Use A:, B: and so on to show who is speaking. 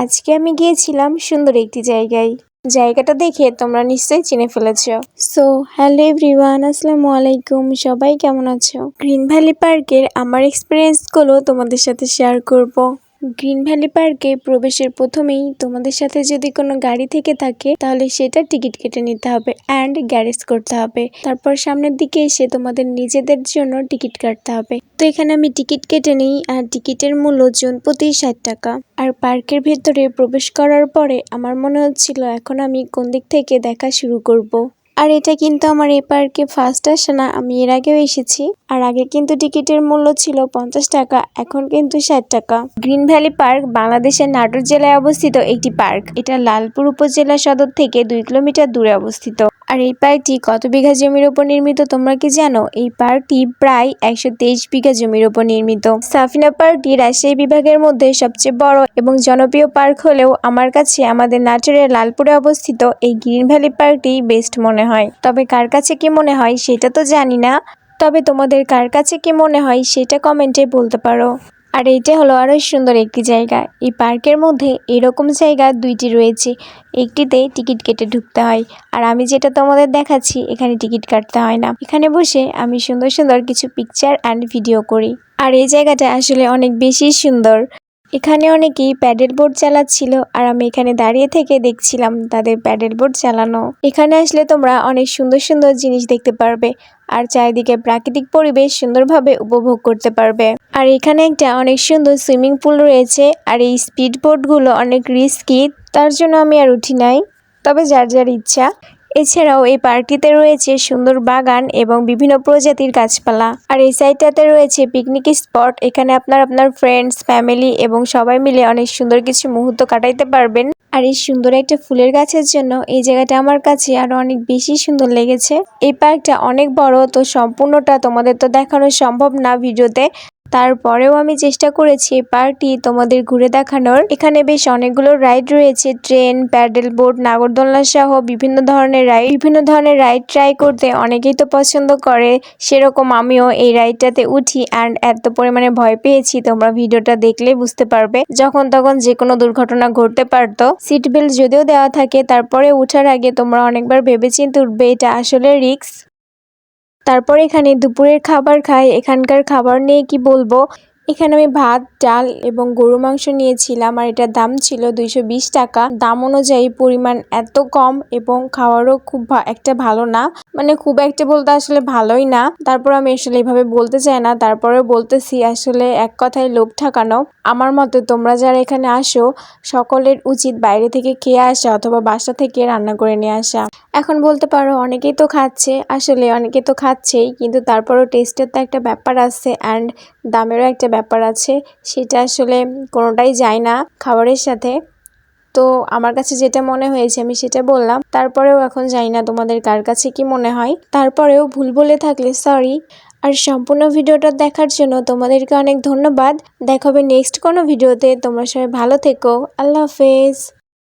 A: আজকে আমি গিয়েছিলাম সুন্দর একটি জায়গায়। জায়গাটা দেখে তোমরা নিশ্চয়ই চিনে ফেলেছো। সো হ্যালো এভরিওয়ান, আসসালামু আলাইকুম। সবাই কেমন আছো? গ্রিন ভ্যালি পার্কের আমার এক্সপিরিয়েন্সগুলো তোমাদের সাথে শেয়ার করব। গ্রিন ভ্যালি পার্কে প্রবেশের প্রথমেই তোমাদের সাথে যদি কোনো গাড়ি থেকে থাকে তাহলে সেটা টিকিট কেটে নিতে হবে অ্যান্ড গ্যারেজ করতে হবে। তারপর সামনের দিকে এসে তোমাদের নিজেদের জন্য টিকিট কাটতে হবে। তো এখানে আমি টিকিট কেটে নিই আর টিকিটের মূল্য জন প্রতি 60 টাকা। আর পার্কের ভেতরে প্রবেশ করার পরে আমার মনে হচ্ছিল এখন আমি কোন দিক থেকে দেখা শুরু করব। আর এটা কিন্তু আমার এই পার্কে ফার্স্ট আসা না, আমি এর আগেও এসেছি। আর আগে কিন্তু টিকিটের মূল্য ছিল 50 টাকা, এখন কিন্তু 60 টাকা। গ্রিন ভ্যালি পার্ক বাংলাদেশের নাটোর জেলায় অবস্থিত একটি পার্ক। এটা লালপুর উপজেলা সদর থেকে 2 কিলোমিটার দূরে অবস্থিত। আর এই পার্কটি কত বিঘা জমির উপর নির্মিত তোমরা কি জানো? এই পার্কটি প্রায় 123 বিঘা জমির উপর নির্মিত। সাফিনা পার্কটি রাজশাহী বিভাগের মধ্যে সবচেয়ে বড় এবং জনপ্রিয় পার্ক হলেও আমার কাছে আমাদের নাটোরের লালপুরে অবস্থিত এই গ্রিন ভ্যালি পার্কটি বেস্ট মনে হয়। তবে কার কাছে কি মনে হয় সেটা তো জানি না, তবে তোমাদের কার কাছে কি মনে হয় সেটা কমেন্টে বলতে পারো। আর এইটা হলো আরো সুন্দর একটি জায়গা। এই পার্কের মধ্যে এরকম জায়গা 2টি রয়েছে, একটিতে টিকিট কেটে ঢুকতে হয় আর আমি যেটা তোমাদের দেখাচ্ছি এখানে টিকিট কাটতে হয় না। এখানে বসে আমি সুন্দর সুন্দর কিছু পিকচার অ্যান্ড ভিডিও করি। আর এই জায়গাটা আসলে অনেক বেশি সুন্দর। এখানে অনেকেই প্যাডেল বোট চালাচ্ছিল আর আমি এখানে দাঁড়িয়ে থেকে দেখছিলাম তাদের প্যাডেল বোট চালানো। এখানে আসলে তোমরা অনেক সুন্দর সুন্দর জিনিস দেখতে পারবে আর চারিদিকে প্রাকৃতিক পরিবেশ সুন্দরভাবে উপভোগ করতে পারবে। আর এখানে একটা অনেক সুন্দর সুইমিং পুল রয়েছে আর এই স্পিড বোটগুলো অনেক রিস্কি, তার জন্য আমি আর উঠি নাই, তবে যার যার ইচ্ছা। এছাড়াও এই পার্কটিতে রয়েছে সুন্দর বাগান এবং বিভিন্ন প্রজাতির গাছপালা। আর এই সাইডটাতে রয়েছে পিকনিক স্পট। এখানে আপনার ফ্রেন্ডস, ফ্যামিলি এবং সবাই মিলে অনেক সুন্দর কিছু মুহূর্ত কাটাইতে পারবেন। আর এই সুন্দর একটা ফুলের গাছের জন্য এই জায়গাটা আমার কাছে আরো অনেক বেশি সুন্দর লেগেছে। এই পার্কটা অনেক বড়, তো সম্পূর্ণটা তোমাদের তো দেখানো সম্ভব না ভিডিওতে, তারপরেও আমি চেষ্টা করেছি এই পার্কটি তোমাদের ঘুরে দেখানোর। এখানে বেশ অনেকগুলো রাইড রয়েছে, ট্রেন, প্যাডেল বোট, নাগরদোলনা সহ বিভিন্ন ধরনের রাইড ট্রাই করতে অনেকেই তো পছন্দ করে, সেরকম আমিও এই রাইডটাতে উঠি অ্যান্ড এত পরিমাণে ভয় পেয়েছি তোমরা ভিডিওটা দেখলেই বুঝতে পারবে। যখন তখন যে কোনো দুর্ঘটনা ঘটতে পারতো। সিট বেল্ট যদিও দেওয়া থাকে, তারপরে উঠার আগে তোমরা অনেকবার ভেবেচিন্তে উঠবে, এটা আসলে রিস্ক। তারপর এখানে দুপুরের খাবার খাই। এখানকার খাবার নিয়ে কি বলবো, এখানে আমি ভাত, ডাল এবং গরু মাংস নিয়েছিলাম আর এটার দাম ছিল 220 টাকা। দাম অনুযায়ী পরিমাণ এত কম এবং খাওয়ারও খুব একটা ভালো না, মানে খুব একটা বলতে আসলে ভালোই না। তারপর আমি আসলে এইভাবে বলতে চাই না, তারপরেও বলতেছি, আসলে এক কথায় লোভ ঠেকানো। আমার মতে তোমরা যারা এখানে আসো সকলের উচিত বাইরে থেকে খেয়ে আসা অথবা বাসা থেকে রান্না করে নিয়ে আসা। এখন বলতে পারো অনেকেই তো খাচ্ছে, আসলে অনেকে তো খাচ্ছেই, কিন্তু তারপরও টেস্টের তো একটা ব্যাপার আছে অ্যান্ড দামেরও একটা ব্যাপার আছে, সেটা আসলে কোনোটাই যায় না খাবারের সাথে। তো আমার কাছে যেটা মনে হয়েছে আমি সেটা বললাম, তারপরেও এখন জানি না তোমাদের কার কাছে কি মনে হয়, তারপরেও ভুল বলে থাকলে সরি। আর সম্পূর্ণ ভিডিওটা দেখার জন্য তোমাদেরকে অনেক ধন্যবাদ। দেখা হবে নেক্সট কোনো ভিডিওতে। তোমরা সবাই ভালো থেকো। আল্লাহ হাফেজ।